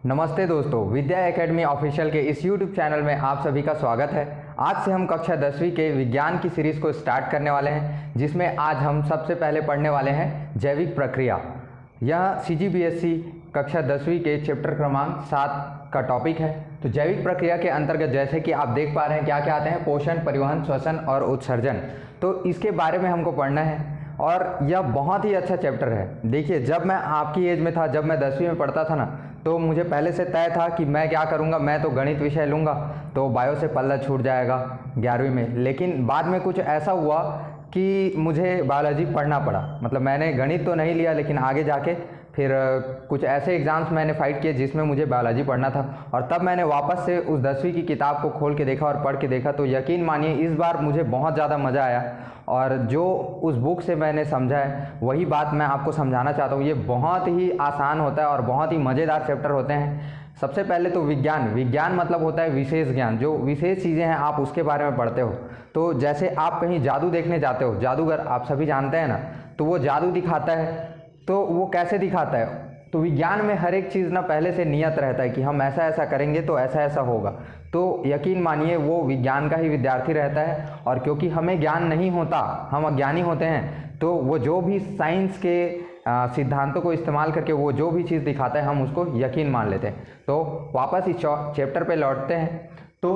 नमस्ते दोस्तों, विद्या academy official के इस YouTube चैनल में आप सभी का स्वागत है। आज से हम कक्षा 10वीं के विज्ञान की सीरीज़ को स्टार्ट करने वाले हैं, जिसमें आज हम सबसे पहले पढ़ने वाले हैं जैविक प्रक्रिया। यह CGBSE कक्षा 10वीं के चैप्टर क्रमांक 7 का टॉपिक है। तो जैविक प्रक्रिया के अंतर्गत जैसे कि आप देख पा रहे हैं क्या क्या आते हैं, पोषण, परिवहन, श्वसन और उत्सर्जन। तो इसके बारे में हमको पढ़ना है और यह बहुत ही अच्छा चैप्टर है। देखिए, जब मैं आपकी एज में था, जब मैं 10वीं में पढ़ता था ना, तो मुझे पहले से तय था कि मैं क्या करूँगा, मैं तो गणित विषय लूँगा, तो बायो से पल्ला छूट जाएगा 11वीं में। लेकिन बाद में कुछ ऐसा हुआ कि मुझे बायोलॉजी पढ़ना पड़ा। मतलब मैंने गणित तो नहीं लिया, लेकिन आगे जाके फिर कुछ ऐसे एग्ज़ाम्स मैंने फ़ाइट किए जिसमें मुझे बायोलॉजी पढ़ना था, और तब मैंने वापस से उस 10वीं की किताब को खोल के देखा और पढ़ के देखा। तो यकीन मानिए इस बार मुझे बहुत ज़्यादा मज़ा आया, और जो उस बुक से मैंने समझा है वही बात मैं आपको समझाना चाहता हूँ। ये बहुत ही आसान होता है और बहुत ही मज़ेदार चैप्टर होते हैं। सबसे पहले तो विज्ञान मतलब होता है विशेष ज्ञान। जो विशेष चीज़ें हैं आप उसके बारे में पढ़ते हो। तो जैसे आप कहीं जादू देखने जाते हो, जादूगर आप सभी जानते हैं ना, तो वो जादू दिखाता है। तो वो कैसे दिखाता है? तो विज्ञान में हर एक चीज़ ना पहले से नियत रहता है कि हम ऐसा ऐसा करेंगे तो ऐसा ऐसा होगा। तो यकीन मानिए वो विज्ञान का ही विद्यार्थी रहता है, और क्योंकि हमें ज्ञान नहीं होता, हम अज्ञानी होते हैं, तो वो जो भी साइंस के सिद्धांतों को इस्तेमाल करके वो जो भी चीज़ दिखाता है हम उसको यकीन मान लेते हैं। तो वापस इस चैप्टर पे लौटते हैं। तो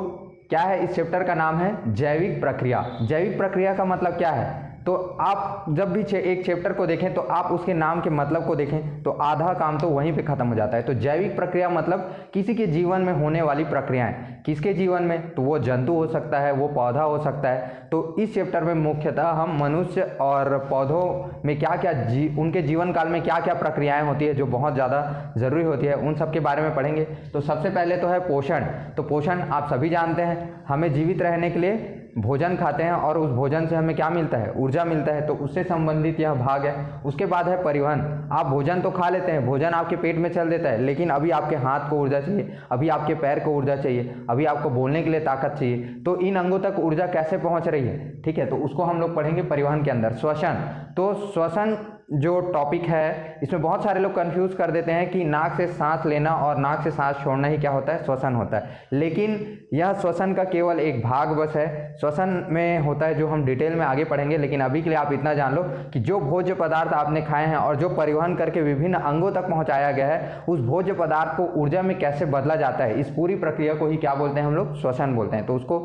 क्या है, इस चैप्टर का नाम है जैविक प्रक्रिया। जैविक प्रक्रिया का मतलब क्या है? तो आप जब भी एक चैप्टर को देखें तो आप उसके नाम के मतलब को देखें तो आधा काम तो वहीं पे ख़त्म हो जाता है। तो जैविक प्रक्रिया मतलब किसी के जीवन में होने वाली प्रक्रियाएं। किसके जीवन में? तो वो जंतु हो सकता है, वो पौधा हो सकता है। तो इस चैप्टर में मुख्यतः हम मनुष्य और पौधों में क्या क्या उनके जीवन काल में क्या क्या प्रक्रियाएँ होती है जो बहुत ज़्यादा ज़रूरी होती है, उन सब के बारे में पढ़ेंगे। तो सबसे पहले तो है पोषण। तो पोषण आप सभी जानते हैं, हमें जीवित रहने के लिए भोजन खाते हैं और उस भोजन से हमें क्या मिलता है? ऊर्जा मिलता है। तो उससे संबंधित यह भाग है। उसके बाद है परिवहन। आप भोजन तो खा लेते हैं, भोजन आपके पेट में चल देता है, लेकिन अभी आपके हाथ को ऊर्जा चाहिए, अभी आपके पैर को ऊर्जा चाहिए, अभी आपको बोलने के लिए ताकत चाहिए। तो इन अंगों तक ऊर्जा कैसे पहुंच रही है? ठीक है, तो उसको हम लोग पढ़ेंगे परिवहन के अंदर। श्वसन। तो श्वसन जो टॉपिक है, इसमें बहुत सारे लोग कंफ्यूज कर देते हैं कि नाक से सांस लेना और नाक से सांस छोड़ना ही क्या होता है? श्वसन होता है। लेकिन यह श्वसन का केवल एक भाग बस है। श्वसन में होता है जो हम डिटेल में आगे पढ़ेंगे, लेकिन अभी के लिए आप इतना जान लो कि जो भोज्य पदार्थ आपने खाए हैं और जो परिवहन करके विभिन्न अंगों तक पहुंचाया गया है, उस भोज्य पदार्थ को ऊर्जा में कैसे बदला जाता है, इस पूरी प्रक्रिया को ही क्या बोलते हैं हम लोग? श्वसन बोलते हैं। तो उसको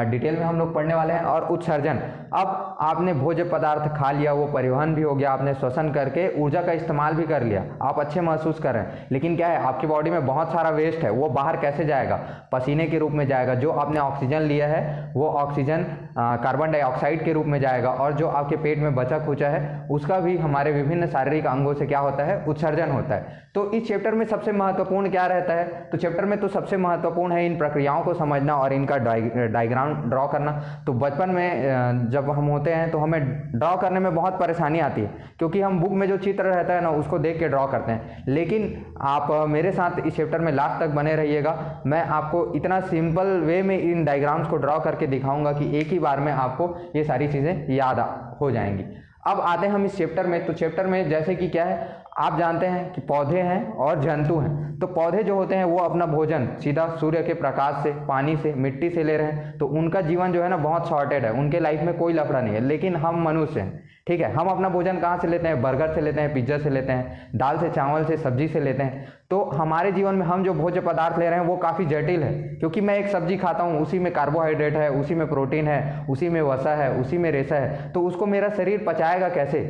डिटेल में हम लोग पढ़ने वाले हैं। और उत्सर्जन। अब आपने भोज्य पदार्थ खा लिया, वो परिवहन भी हो गया, आपने श्वसन करके ऊर्जा का इस्तेमाल भी कर लिया, आप अच्छे महसूस कर रहे हैं, लेकिन क्या है, आपकी बॉडी में बहुत सारा वेस्ट है, वो बाहर कैसे जाएगा? पसीने के रूप में जाएगा। जो आपने ऑक्सीजन लिया है वो ऑक्सीजन कार्बन डाइऑक्साइड के रूप में जाएगा, और जो आपके पेट में बचा खुचा है उसका भी हमारे विभिन्न शारीरिक अंगों से क्या होता है? उत्सर्जन होता है। तो इस चैप्टर में सबसे महत्वपूर्ण क्या रहता है? तो चैप्टर में तो सबसे महत्वपूर्ण है इन प्रक्रियाओं को समझना और इनका डायग्राम ड्रॉ करना। तो बचपन में जब हम होते हैं तो हमें ड्रॉ करने में बहुत परेशानी आती है, क्योंकि हम बुक में जो चित्र रहता है ना उसको देख के ड्रॉ करते हैं। लेकिन आप मेरे साथ इस चैप्टर में लास्ट तक बने रहिएगा। मैं आपको इतना सिंपल वे में इन डायग्राम्स को ड्रॉ करके दिखाऊंगा कि एक ही बार में आपको ये सारी चीज़ें याद हो जाएंगी। अब आते हैं हम इस चैप्टर में। तो चैप्टर में जैसे कि क्या है, आप जानते हैं कि पौधे हैं और जंतु हैं। तो पौधे जो होते हैं वो अपना भोजन सीधा सूर्य के प्रकाश से, पानी से, मिट्टी से ले रहे हैं। तो उनका जीवन जो है ना बहुत शॉर्टेड है, उनके लाइफ में कोई लफड़ा नहीं है। लेकिन हम मनुष्य हैं, ठीक है, हम अपना भोजन कहाँ से लेते हैं? बर्गर से लेते हैं, पिज्ज़ा से लेते हैं, दाल से, चावल से, सब्जी से लेते हैं। तो हमारे जीवन में हम जो भोज्य पदार्थ ले रहे हैं वो काफ़ी जटिल है, क्योंकि मैं एक सब्जी खाता हूँ, उसी में कार्बोहाइड्रेट है, उसी में प्रोटीन है, उसी में वसा है, उसी में रेशा है। तो उसको मेरा शरीर पचाएगा कैसे?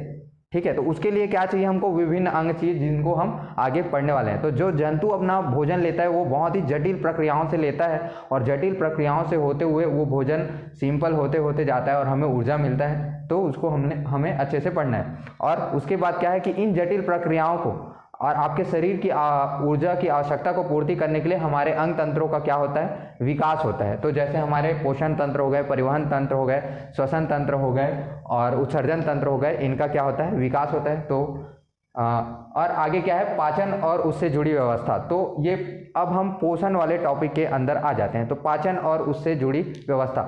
ठीक है, तो उसके लिए क्या चाहिए हमको? विभिन्न अंग चाहिए, जिनको हम आगे पढ़ने वाले हैं। तो जो जंतु अपना भोजन लेता है वो बहुत ही जटिल प्रक्रियाओं से लेता है, और जटिल प्रक्रियाओं से होते हुए वो भोजन सिंपल होते होते जाता है और हमें ऊर्जा मिलता है। तो उसको हमें अच्छे से पढ़ना है। और उसके बाद क्या है कि इन जटिल प्रक्रियाओं को और आपके शरीर की ऊर्जा की आवश्यकता को पूर्ति करने के लिए हमारे अंग तंत्रों का क्या होता है? विकास होता है। तो जैसे हमारे पोषण तंत्र हो गए, परिवहन तंत्र हो गए, श्वसन तंत्र हो गए और उत्सर्जन तंत्र हो गए, इनका क्या होता है? विकास होता है। तो और आगे क्या है? पाचन और उससे जुड़ी व्यवस्था। तो ये अब हम पोषण वाले टॉपिक के अंदर आ जाते हैं। तो पाचन और उससे जुड़ी व्यवस्था।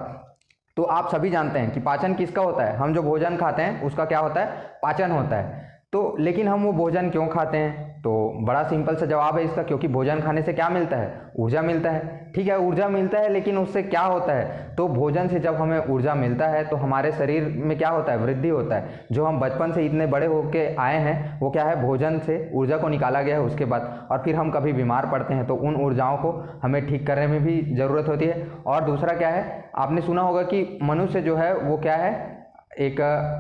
तो आप सभी जानते हैं कि पाचन किसका होता है? हम जो भोजन खाते हैं उसका क्या होता है? पाचन होता है। तो लेकिन हम वो भोजन क्यों खाते हैं? तो बड़ा सिंपल सा जवाब है इसका, क्योंकि भोजन खाने से क्या मिलता है? ऊर्जा मिलता है। ठीक है, ऊर्जा मिलता है, लेकिन उससे क्या होता है? तो भोजन से जब हमें ऊर्जा मिलता है तो हमारे शरीर में क्या होता है? वृद्धि होता है। जो हम बचपन से इतने बड़े होके आए हैं वो क्या है? भोजन से ऊर्जा को निकाला गया है उसके बाद, और फिर हम कभी बीमार पड़ते हैं तो उन ऊर्जाओं को हमें ठीक करने में भी ज़रूरत होती है। और दूसरा क्या है, आपने सुना होगा कि मनुष्य जो है वो क्या है? एक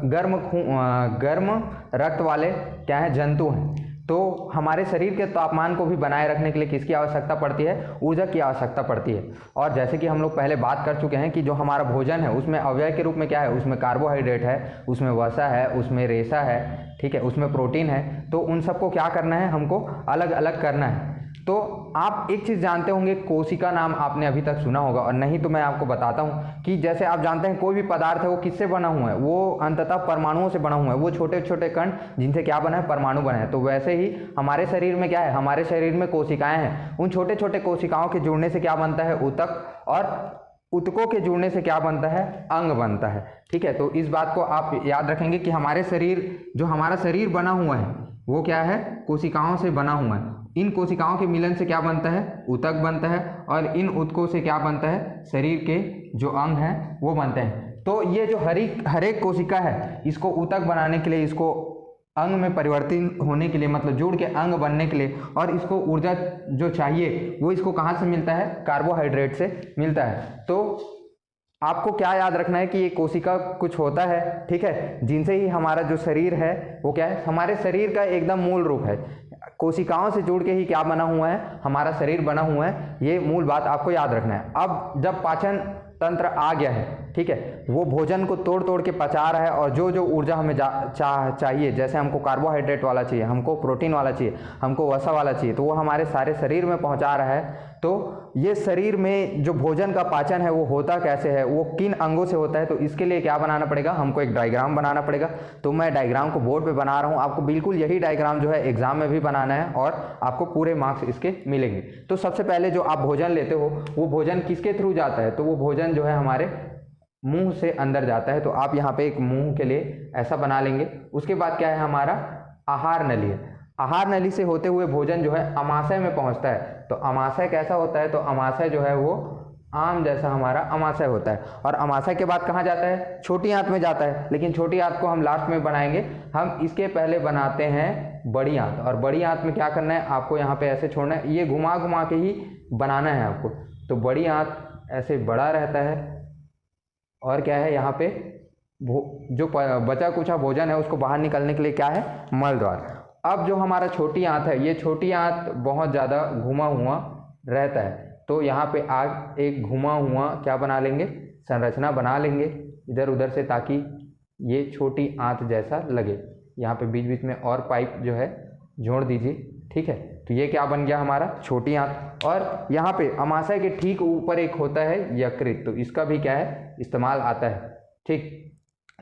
गर्म रक्त वाले क्या है? जंतु हैं। तो हमारे शरीर के तापमान को भी बनाए रखने के लिए किसकी आवश्यकता पड़ती है? ऊर्जा की आवश्यकता पड़ती है। और जैसे कि हम लोग पहले बात कर चुके हैं कि जो हमारा भोजन है उसमें अवयव के रूप में क्या है? उसमें कार्बोहाइड्रेट है, उसमें वसा है, उसमें रेशा है, ठीक है, उसमें प्रोटीन है। तो उन सबको क्या करना है? हमको अलग अलग करना है। तो आप एक चीज़ जानते होंगे, कोशिका नाम आपने अभी तक सुना होगा, और नहीं तो मैं आपको बताता हूँ कि जैसे आप जानते हैं कोई भी पदार्थ है वो किससे बना हुआ है? वो अंततः परमाणुओं से बना हुआ है। वो छोटे छोटे कण जिनसे क्या बना है? परमाणु बना है। तो वैसे ही हमारे शरीर में क्या है? हमारे शरीर में कोशिकाएं हैं। उन छोटे छोटे कोशिकाओं के जुड़ने से क्या बनता है? ऊतक, और ऊतकों के जुड़ने से क्या बनता है? अंग बनता है। ठीक है, तो इस बात को आप याद रखेंगे कि हमारे शरीर, जो हमारा शरीर बना हुआ है वो क्या है? कोशिकाओं से बना हुआ है। इन कोशिकाओं के मिलन से क्या बनता है? ऊतक बनता है, और इन ऊतकों से क्या बनता है? शरीर के जो अंग हैं वो बनते हैं। तो ये जो हर एक कोशिका है, इसको ऊतक बनाने के लिए, इसको अंग में परिवर्तित होने के लिए, मतलब जुड़ के अंग बनने के लिए, और इसको ऊर्जा जो चाहिए वो इसको कहाँ से मिलता है? कार्बोहाइड्रेट से मिलता है। तो आपको क्या याद रखना है कि ये कोशिका कुछ होता है, ठीक है, जिनसे ही हमारा जो शरीर है वो क्या है? हमारे शरीर का एकदम मूल रूप है। कोशिकाओं से जुड़ के ही क्या बना हुआ है? हमारा शरीर बना हुआ है। ये मूल बात आपको याद रखना है। अब जब पाचन तंत्र आ गया है, ठीक है, वो भोजन को तोड़ तोड़ के पचा रहा है, और जो जो ऊर्जा हमें चाहिए, जैसे हमको कार्बोहाइड्रेट वाला चाहिए, हमको प्रोटीन वाला चाहिए, हमको वसा वाला चाहिए, तो वो हमारे सारे शरीर में पहुंचा रहा है। तो ये शरीर में जो भोजन का पाचन है वो होता कैसे है? वो किन अंगों से होता है? तो इसके लिए क्या बनाना पड़ेगा? हमको एक डायग्राम बनाना पड़ेगा। तो मैं डायग्राम को बोर्ड पे बना रहा हूँ। आपको बिल्कुल यही डायग्राम जो है एग्जाम में भी बनाना है, और आपको पूरे मार्क्स इसके मिलेंगे। तो सबसे पहले जो आप भोजन लेते हो वो भोजन किसके थ्रू जाता है? तो वो भोजन जो है हमारे मुंह से अंदर जाता है। तो आप यहाँ पे एक मुंह के लिए ऐसा बना लेंगे। उसके बाद क्या है? हमारा आहार नली है। आहार नली से होते हुए भोजन जो है अमाशय में पहुंचता है। तो अमाशय कैसा होता है? तो अमाशय जो है वो आम जैसा हमारा अमाशय होता है। और अमाशय के बाद कहाँ जाता है? छोटी आंत में जाता है। लेकिन छोटी आंत को हम लास्ट में बनाएंगे। हम इसके पहले बनाते हैं बड़ी आंत। और बड़ी आंत में क्या करना है? आपको यहाँ पे ऐसे छोड़ना है, ये घुमा घुमा के ही बनाना है आपको। तो बड़ी आंत ऐसे बड़ा रहता है, और क्या है? यहाँ पे जो बचा कुचा भोजन है उसको बाहर निकलने के लिए क्या है? मल द्वार। अब जो हमारा छोटी आंत है, ये छोटी आंत बहुत ज़्यादा घुमा हुआ रहता है। तो यहाँ पे आग एक घुमा हुआ क्या बना लेंगे? संरचना बना लेंगे इधर उधर से, ताकि ये छोटी आंत जैसा लगे। यहाँ पे बीच बीच में और पाइप जो है जोड़ दीजिए, ठीक है। तो ये क्या बन गया? हमारा छोटी आंत। और यहाँ पे अमाशय के ठीक ऊपर एक होता है यकृत, तो इसका भी क्या है? इस्तेमाल आता है, ठीक।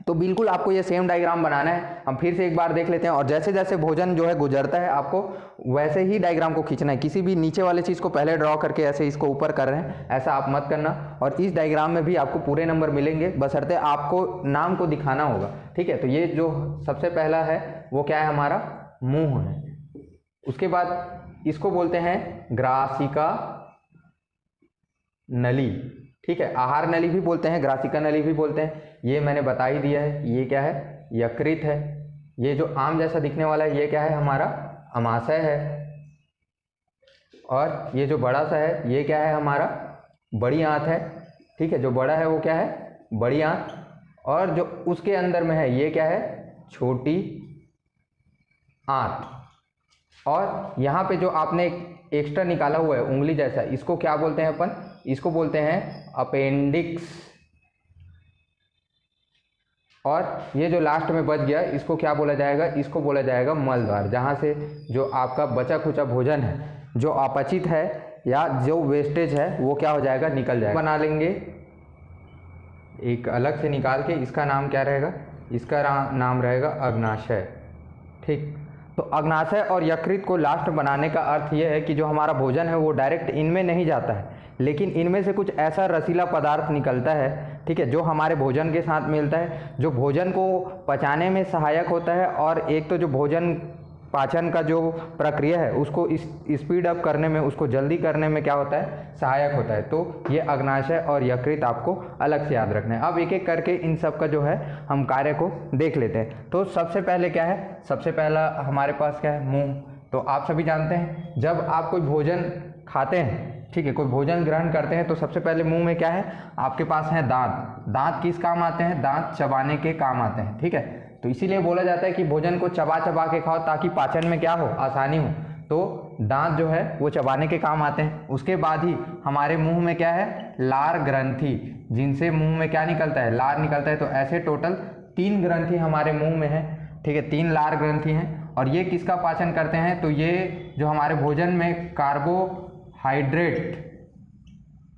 तो बिल्कुल आपको ये सेम डायग्राम बनाना है। हम फिर से एक बार देख लेते हैं, और जैसे जैसे भोजन जो है गुजरता है आपको वैसे ही डायग्राम को खींचना है। किसी भी नीचे वाले चीज़ को पहले ड्रॉ करके ऐसे इसको ऊपर कर रहे हैं, ऐसा आप मत करना। और इस डायग्राम में भी आपको पूरे नंबर मिलेंगे, बशर्ते आपको नाम को दिखाना होगा, ठीक है। तो ये जो सबसे पहला है वो क्या है? हमारा मुंह है। उसके बाद इसको बोलते हैं ग्रासिका नली, ठीक है। आहार नली भी बोलते हैं, ग्रासिका नली भी बोलते हैं। ये मैंने बता ही दिया है। ये क्या है? यकृत है। ये जो आम जैसा दिखने वाला है ये क्या है? हमारा अमाशय है। और ये जो बड़ा सा है ये क्या है? हमारा बड़ी आंत है, ठीक है। जो बड़ा है वो क्या है? बड़ी आंत। और जो उसके अंदर में है ये क्या है? छोटी आंत। और यहाँ पे जो आपने एक्स्ट्रा निकाला हुआ है उंगली जैसा, इसको क्या बोलते हैं अपन? इसको बोलते हैं अपेंडिक्स। और ये जो लास्ट में बच गया इसको क्या बोला जाएगा? इसको बोला जाएगा मलद्वार, जहाँ से जो आपका बचा खुचा भोजन है, जो अपचित है या जो वेस्टेज है वो क्या हो जाएगा? निकल जाएगा। बना लेंगे एक अलग से निकाल के। इसका नाम क्या रहेगा? इसका नाम रहेगा अग्नाशय, ठीक। तो अग्नाशय और यकृत को लास्ट बनाने का अर्थ यह है कि जो हमारा भोजन है वो डायरेक्ट इनमें नहीं जाता है, लेकिन इनमें से कुछ ऐसा रसीला पदार्थ निकलता है, ठीक है, जो हमारे भोजन के साथ मिलता है, जो भोजन को पचाने में सहायक होता है। और एक तो जो भोजन पाचन का जो प्रक्रिया है उसको स्पीड अप करने में, उसको जल्दी करने में क्या होता है, सहायक होता है। तो ये अग्नाशय और यकृत आपको अलग से याद रखना है। अब एक एक करके इन सब का जो है हम कार्य को देख लेते हैं। तो सबसे पहले क्या है, सबसे पहला हमारे पास क्या है, मुंह। तो आप सभी जानते हैं जब आप कोई भोजन खाते हैं, ठीक है, कोई भोजन ग्रहण करते हैं तो सबसे पहले मुंह में क्या है, आपके पास है दांत। दांत किस काम आते हैं, दांत चबाने के काम आते हैं, ठीक है। तो इसीलिए बोला जाता है कि भोजन को चबा चबा के खाओ ताकि पाचन में क्या हो, आसानी हो। तो दांत जो है वो चबाने के काम आते हैं। उसके बाद ही हमारे मुंह में क्या है, लार ग्रंथि, जिनसे मुंह में क्या निकलता है, लार निकलता है। तो ऐसे टोटल 3 ग्रंथि हमारे मुंह में है, ठीक है, 3 लार ग्रंथि हैं। और ये किसका पाचन करते हैं, तो ये जो हमारे भोजन में कार्बोहाइड्रेट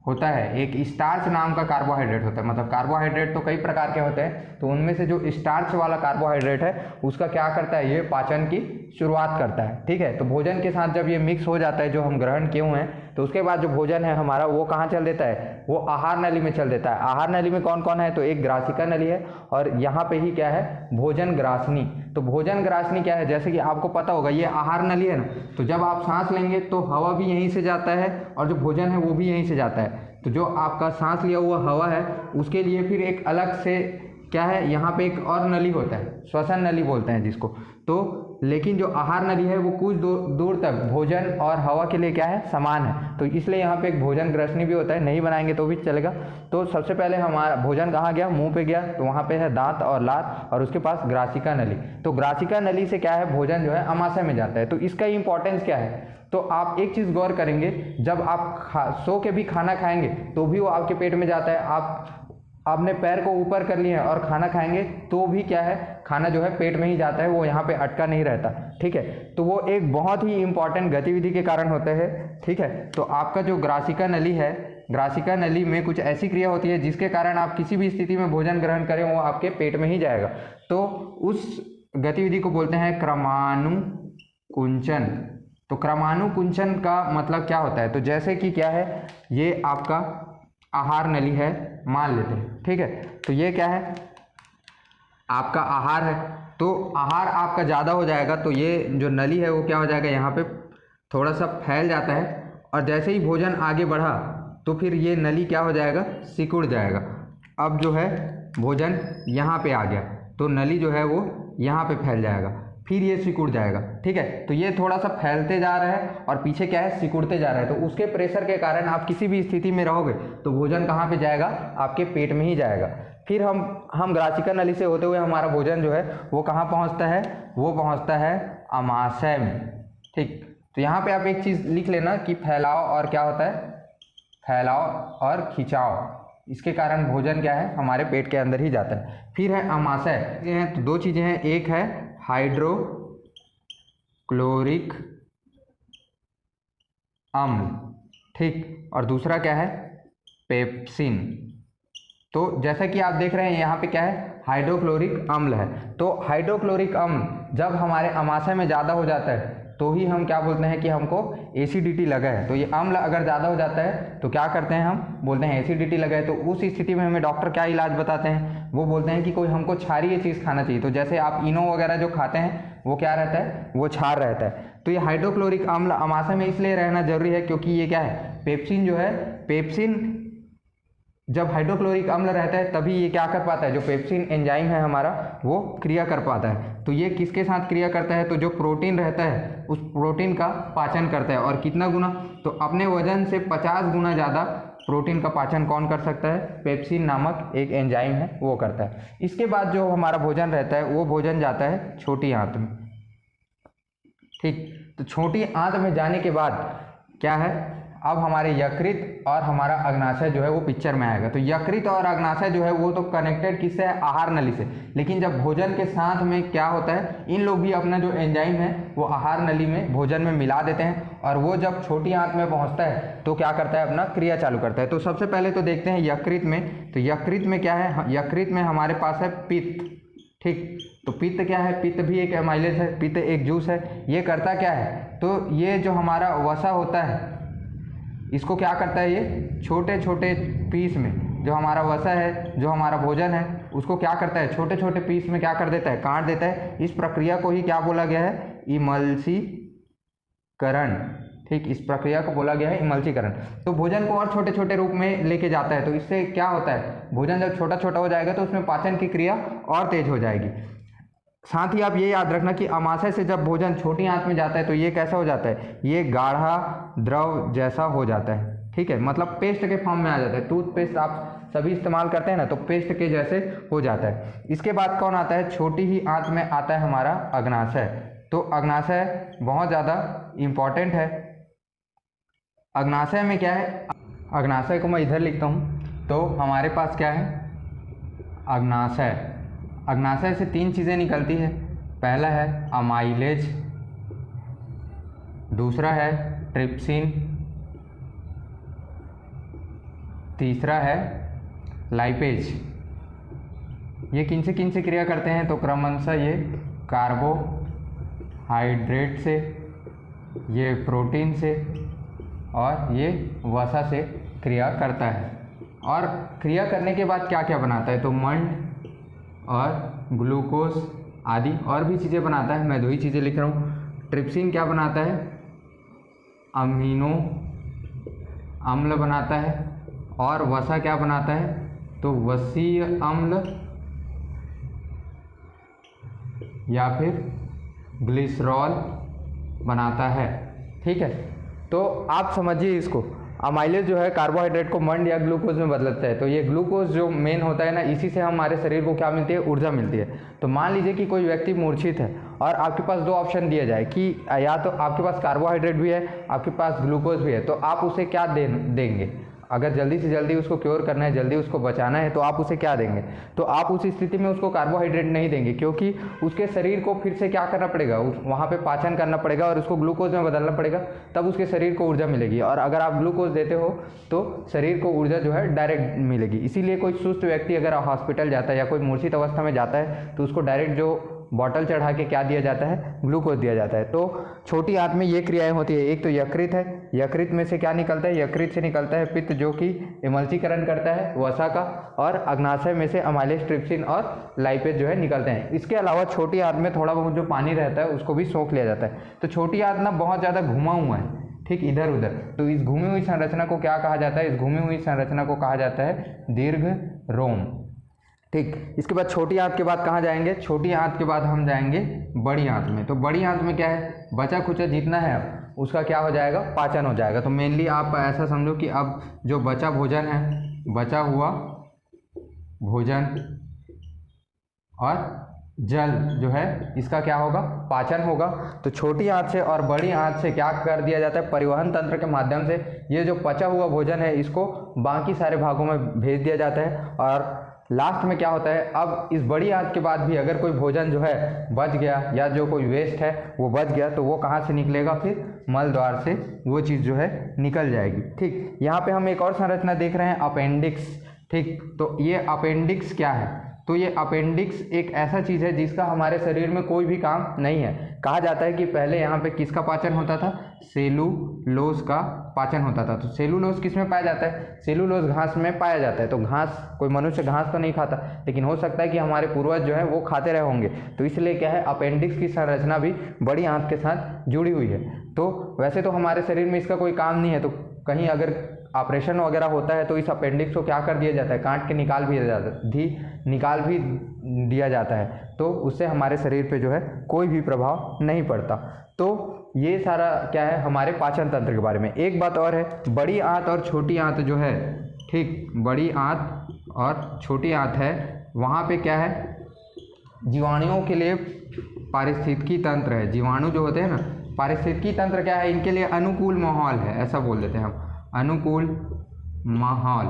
होता है, एक स्टार्च नाम का कार्बोहाइड्रेट होता है। मतलब कार्बोहाइड्रेट तो कई प्रकार के होते हैं, तो उनमें से जो स्टार्च वाला कार्बोहाइड्रेट है उसका क्या करता है, ये पाचन की शुरुआत करता है, ठीक है। तो भोजन के साथ जब ये मिक्स हो जाता है, जो हम ग्रहण किए हुए हैं, तो उसके बाद जो भोजन है हमारा वो कहाँ चल देता है, वो आहार नली में चल देता है। आहार नली में कौन कौन है, तो एक ग्रासिका नली है और यहाँ पे ही क्या है, भोजन ग्रासनी। तो भोजन ग्रासनी क्या है, जैसे कि आपको पता होगा ये आहार नली है ना, तो जब आप सांस लेंगे तो हवा भी यहीं से जाता है और जो भोजन है वो भी यहीं से जाता है। तो जो आपका सांस लिया हुआ हवा है उसके लिए फिर एक अलग से क्या है, यहाँ पे एक और नली होता है, श्वसन नली बोलते हैं जिसको। तो लेकिन जो आहार नली है वो कुछ दूर तक भोजन और हवा के लिए क्या है, समान है। तो इसलिए यहाँ पे एक भोजन ग्रसनी भी होता है, नहीं बनाएंगे तो भी चलेगा। तो सबसे पहले हमारा भोजन कहाँ गया, मुंह पे गया, तो वहाँ पे है दांत और लार और उसके पास ग्रासिका नली। तो ग्रासिका नली से क्या है, भोजन जो है अमाशय में जाता है। तो इसका इंपॉर्टेंस क्या है, तो आप एक चीज़ गौर करेंगे, जब आप सो के भी खाना खाएंगे तो भी वो आपके पेट में जाता है। आपने पैर को ऊपर कर लिए और खाना खाएंगे तो भी क्या है, खाना जो है पेट में ही जाता है, वो यहाँ पे अटका नहीं रहता, ठीक है। तो वो एक बहुत ही इंपॉर्टेंट गतिविधि के कारण होते हैं, ठीक है। तो आपका जो ग्रासिका नली है, ग्रासिका नली में कुछ ऐसी क्रिया होती है जिसके कारण आप किसी भी स्थिति में भोजन ग्रहण करें वो आपके पेट में ही जाएगा। तो उस गतिविधि को बोलते हैं क्रमानुकुंचन। तो क्रमानुकुंचन का मतलब क्या होता है, तो जैसे कि क्या है, ये आपका आहार नली है मान लेते हैं, ठीक है। तो ये क्या है, आपका आहार है। तो आहार आपका ज़्यादा हो जाएगा तो ये जो नली है वो क्या हो जाएगा, यहाँ पे थोड़ा सा फैल जाता है और जैसे ही भोजन आगे बढ़ा तो फिर ये नली क्या हो जाएगा, सिकुड़ जाएगा। अब जो है भोजन यहाँ पे आ गया तो नली जो है वो यहाँ पे फैल जाएगा, फिर ये सिकुड़ जाएगा, ठीक है। तो ये थोड़ा सा फैलते जा रहा है और पीछे क्या है, सिकुड़ते जा रहा है। तो उसके प्रेशर के कारण आप किसी भी स्थिति में रहोगे तो भोजन कहाँ पे जाएगा, आपके पेट में ही जाएगा। फिर हम ग्रासिका नली से होते हुए हमारा भोजन जो है वो कहाँ पहुँचता है, वो पहुँचता है अमाशय में, ठीक। तो यहाँ पे आप एक चीज़ लिख लेना कि फैलाव और क्या होता है, फैलाव और खिंचाव, इसके कारण भोजन क्या है, हमारे पेट के अंदर ही जाता है। फिर है अमाशय। ये हैं तो 2 चीज़ें हैं, एक है हाइड्रोक्लोरिक अम्ल, ठीक, और दूसरा क्या है, पेप्सिन। तो जैसा कि आप देख रहे हैं यहाँ पे क्या है, हाइड्रोक्लोरिक अम्ल है। तो हाइड्रोक्लोरिक अम्ल जब हमारे अमाशय में ज़्यादा हो जाता है तो ही हम क्या बोलते हैं कि हमको एसिडिटी लगा है। तो ये अम्ल अगर ज़्यादा हो जाता है तो क्या करते हैं, हम बोलते हैं एसिडिटी लगा है। तो उस स्थिति में हमें डॉक्टर क्या इलाज बताते हैं, वो बोलते हैं कि कोई हमको क्षारीय चीज़ खाना चाहिए। तो जैसे आप इनो वगैरह जो खाते हैं वो क्या रहता है, वो क्षार रहता है। तो ये हाइड्रोक्लोरिक अम्ल अमाशय में इसलिए रहना जरूरी है क्योंकि ये क्या है, पेप्सिन जो है, पेप्सिन जब हाइड्रोक्लोरिक अम्ल रहता है तभी ये क्या कर पाता है, जो पेप्सिन एंजाइम है हमारा वो क्रिया कर पाता है। तो ये किसके साथ क्रिया करता है, तो जो प्रोटीन रहता है उस प्रोटीन का पाचन करता है। और कितना गुना, तो अपने वजन से 50 गुना ज़्यादा प्रोटीन का पाचन कौन कर सकता है, पेप्सिन नामक एक एंजाइम है वो करता है। इसके बाद जो हमारा भोजन रहता है वो भोजन जाता है छोटी आंत में, ठीक। तो छोटी आंत में जाने के बाद क्या है, अब हमारे यकृत और हमारा अग्नाशय जो है वो पिक्चर में आएगा। तो यकृत और अग्नाशय जो है वो तो कनेक्टेड किससे है, आहार नली से। लेकिन जब भोजन के साथ में क्या होता है, इन लोग भी अपना जो एंजाइम है वो आहार नली में भोजन में मिला देते हैं और वो जब छोटी आंत में पहुंचता है तो क्या करता है, अपना क्रिया चालू करता है। तो सबसे पहले तो देखते हैं यकृत में। तो यकृत में क्या है, यकृत में हमारे पास है पित्त, ठीक। तो पित्त क्या है, पित्त भी एक एमाइलेज है, पित्त एक जूस है। ये करता क्या है, तो ये जो हमारा वसा होता है इसको क्या करता है, ये छोटे छोटे पीस में, जो हमारा वसा है, जो हमारा भोजन है, उसको क्या करता है, छोटे छोटे पीस में क्या कर देता है, काट देता है। इस प्रक्रिया को ही क्या बोला गया है, इमल्सीकरण। ठीक, इस प्रक्रिया को बोला गया है इमल्सीकरण। तो भोजन को और छोटे छोटे रूप में लेके जाता है, तो इससे क्या होता है, भोजन जब छोटा छोटा हो जाएगा तो उसमें पाचन की क्रिया और तेज हो जाएगी। साथ ही आप ये याद रखना कि अमाशय से जब भोजन छोटी आंत में जाता है तो ये कैसा हो जाता है, ये गाढ़ा द्रव जैसा हो जाता है। ठीक है, मतलब पेस्ट के फॉर्म में आ जाता है। टूथपेस्ट आप सभी इस्तेमाल करते हैं ना, तो पेस्ट के जैसे हो जाता है। इसके बाद कौन आता है, छोटी ही आंत में आता है हमारा अग्नाशय। तो अग्नाशय बहुत ज़्यादा इम्पॉर्टेंट है। अग्नाशय में क्या है, अग्नाशय को मैं इधर लिखता हूँ। तो हमारे पास क्या है, अग्नाशय। अग्नाशय से 3 चीज़ें निकलती है। पहला है अमाइलेज, दूसरा है ट्रिप्सिन, तीसरा है लाइपेज। ये किन से क्रिया करते हैं, तो क्रमशः ये कार्बोहाइड्रेट से, ये प्रोटीन से और ये वसा से क्रिया करता है। और क्रिया करने के बाद क्या क्या बनाता है, तो मंड और ग्लूकोज आदि और भी चीज़ें बनाता है। मैं 2 ही चीज़ें लिख रहा हूँ। ट्रिप्सिन क्या बनाता है, अमीनो अम्ल बनाता है। और वसा क्या बनाता है, तो वसीय अम्ल या फिर ग्लिसरॉल बनाता है। ठीक है, तो आप समझिए इसको। अमाइलेज जो है कार्बोहाइड्रेट को मंड या ग्लूकोज में बदलता है। तो ये ग्लूकोज जो मेन होता है ना, इसी से हमारे शरीर को क्या मिलती है, ऊर्जा मिलती है। तो मान लीजिए कि कोई व्यक्ति मूर्छित है और आपके पास 2 ऑप्शन दिया जाए कि या तो आपके पास कार्बोहाइड्रेट भी है, आपके पास ग्लूकोज भी है, तो आप उसे क्या देंगे। अगर जल्दी से जल्दी उसको क्योर करना है, जल्दी उसको बचाना है, तो आप उसे क्या देंगे, तो आप उस स्थिति में उसको कार्बोहाइड्रेट नहीं देंगे, क्योंकि उसके शरीर को फिर से क्या करना पड़ेगा, वहाँ पे पाचन करना पड़ेगा और उसको ग्लूकोज में बदलना पड़ेगा, तब उसके शरीर को ऊर्जा मिलेगी। और अगर आप ग्लूकोज देते हो तो शरीर को ऊर्जा जो है डायरेक्ट मिलेगी। इसीलिए कोई सुस्त व्यक्ति अगर हॉस्पिटल जाता है या कोई मूर्छित अवस्था में जाता है तो उसको डायरेक्ट जो बॉटल चढ़ा के क्या दिया जाता है, ग्लूकोज दिया जाता है। तो छोटी आंत में ये क्रियाएं होती है। एक तो यकृत है, यकृत में से क्या निकलता है, यकृत से निकलता है पित्त, जो कि इमल्सीकरण करता है वसा का। और अग्नाशय में से अमाइलेज, ट्रिप्सिन और लाइपेज जो है निकलते हैं। इसके अलावा छोटी आंत में थोड़ा बहुत जो पानी रहता है उसको भी सोख लिया जाता है। तो छोटी आंत ना बहुत ज़्यादा घुमा हुआ है, ठीक, इधर उधर। तो इस घूमी हुई संरचना को क्या कहा जाता है, इस घूमी हुई संरचना को कहा जाता है दीर्घ रोम। ठीक, इसके बाद छोटी आंत के बाद कहाँ जाएंगे, छोटी आंत के बाद हम जाएंगे बड़ी आंत में। तो बड़ी आंत में क्या है, बचा खुचा जितना है उसका क्या हो जाएगा, पाचन हो जाएगा। तो मेनली आप ऐसा समझो कि अब जो बचा भोजन है, बचा हुआ भोजन और जल जो है, इसका क्या होगा, पाचन होगा। तो छोटी आंत से और बड़ी आंत से क्या कर दिया जाता है, परिवहन तंत्र के माध्यम से ये जो पचा हुआ भोजन है इसको बाकी सारे भागों में भेज दिया जाता है। और लास्ट में क्या होता है, अब इस बड़ी आंत के बाद भी अगर कोई भोजन जो है बच गया या जो कोई वेस्ट है वो बच गया, तो वो कहाँ से निकलेगा, फिर मल द्वार से वो चीज़ जो है निकल जाएगी। ठीक, यहाँ पे हम एक और संरचना देख रहे हैं, अपेंडिक्स। ठीक, तो ये अपेंडिक्स क्या है, तो ये अपेंडिक्स एक ऐसा चीज़ है जिसका हमारे शरीर में कोई भी काम नहीं है। कहा जाता है कि पहले यहाँ पे किसका पाचन होता था, सेलुलोज का पाचन होता था। तो सेलुलोज किस में पाया जाता है, सेलुलोज घास में पाया जाता है। तो घास, कोई मनुष्य घास तो नहीं खाता, लेकिन हो सकता है कि हमारे पूर्वज जो है वो खाते रहे होंगे। तो इसलिए क्या है, अपेंडिक्स की संरचना भी बड़ी आंत के साथ जुड़ी हुई है। तो वैसे तो हमारे शरीर में इसका कोई काम नहीं है, तो कहीं अगर ऑपरेशन वगैरह होता है तो इस अपेंडिक्स को क्या कर दिया जाता है, काट के निकाल भी दिया जाता है। तो उससे हमारे शरीर पे जो है कोई भी प्रभाव नहीं पड़ता। तो ये सारा क्या है हमारे पाचन तंत्र के बारे में। एक बात और है, बड़ी आंत और छोटी आंत जो है, ठीक, बड़ी आंत और छोटी आंत है, वहाँ पे क्या है, जीवाणुओं के लिए पारिस्थितिकी तंत्र है। जीवाणु जो होते हैं ना, पारिस्थितिकी तंत्र क्या है, इनके लिए अनुकूल माहौल है, ऐसा बोल देते हैं हम, अनुकूल माहौल।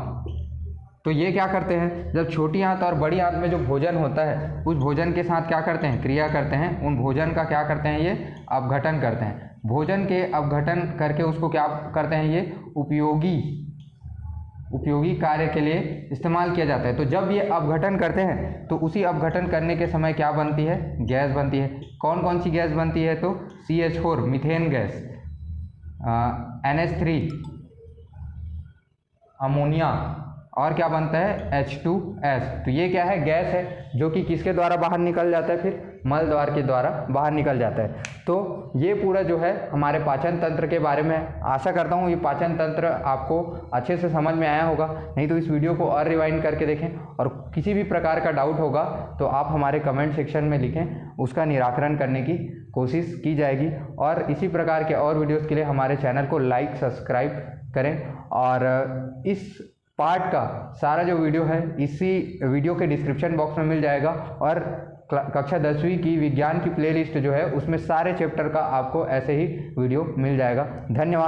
तो ये क्या करते हैं, जब छोटी आंत और बड़ी आंत में जो भोजन होता है उस भोजन के साथ क्या करते हैं, क्रिया करते हैं। उन भोजन का क्या करते हैं, ये अपघटन करते हैं। भोजन के अपघटन करके उसको क्या करते हैं, ये उपयोगी कार्य के लिए इस्तेमाल किया जाता है। तो जब ये अपघटन करते हैं तो उसी अपघटन करने के समय क्या बनती है, गैस बनती है। कौन कौन सी गैस बनती है, तो CH4 methane gas, NH3 ammonia और क्या बनता है H2S। तो ये क्या है, गैस है जो कि किसके द्वारा बाहर निकल जाता है, फिर मल द्वार के द्वारा बाहर निकल जाता है। तो ये पूरा जो है हमारे पाचन तंत्र के बारे में। आशा करता हूँ ये पाचन तंत्र आपको अच्छे से समझ में आया होगा। नहीं तो इस वीडियो को और रिवाइंड करके देखें, और किसी भी प्रकार का डाउट होगा तो आप हमारे कमेंट सेक्शन में लिखें, उसका निराकरण करने की कोशिश की जाएगी। और इसी प्रकार के और वीडियोज़ के लिए हमारे चैनल को लाइक सब्सक्राइब करें। और इस पार्ट का सारा जो वीडियो है इसी वीडियो के डिस्क्रिप्शन बॉक्स में मिल जाएगा, और कक्षा 10वीं की विज्ञान की प्लेलिस्ट जो है उसमें सारे चैप्टर का आपको ऐसे ही वीडियो मिल जाएगा। धन्यवाद।